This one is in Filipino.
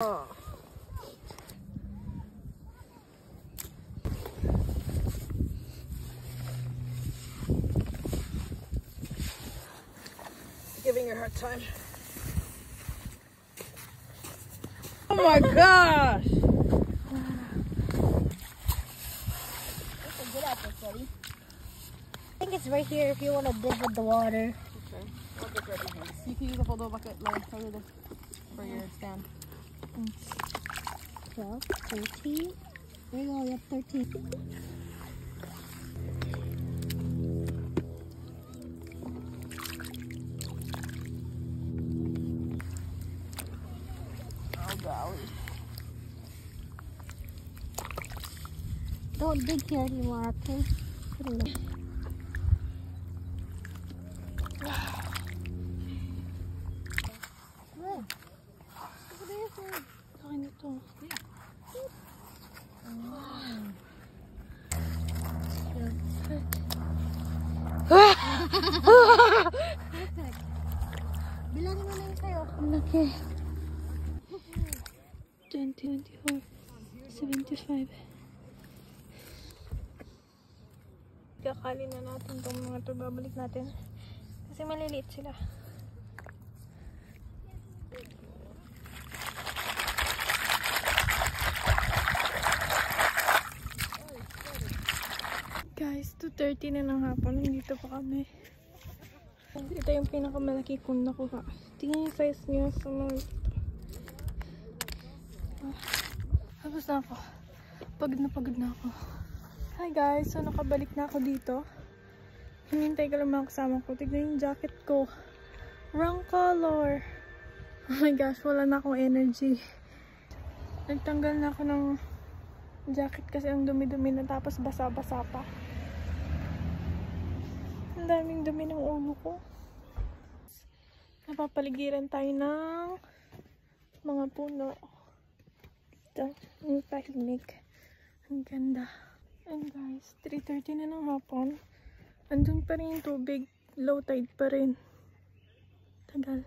Oh. Giving her a hard time. Oh my gosh! Get out there, buddy. I think it's right here if you want to dig with the water. Okay, I'll get ready. You can use a photo bucket like for your stand. 12, 13. There you go, you have 13. Oh golly. Don't dig here anymore, okay? Bilangin mo na yun sa'yo. Ang laki. 20, 24, 75. Kakali na natin itong mga ito. Babalik natin. Kasi maliliit sila. Guys, 2:30 na ng hapon. Nandito pa kami. Ito yung pinakamalaki kong nakuha. Tingnan yung size niya sa mga ito. Tapos na ako. Pagod na ako. Hi guys, so nakabalik na ako dito. Hinintay ko lang mga kasama ko. Tignan yung jacket ko. Wrong color. Oh my gosh, wala na akong energy. Nagtanggal na ako ng jacket kasi ang dumi-dumi na tapos basa-basa pa. Ang daming dumi ng ulo ko. Napapaligiran tayo ng mga puno. Ito, ang tahimik. Ang ganda. And guys, 3:30 na ng hapon. Andun pa rin yung tubig. Low tide pa rin. Tagal.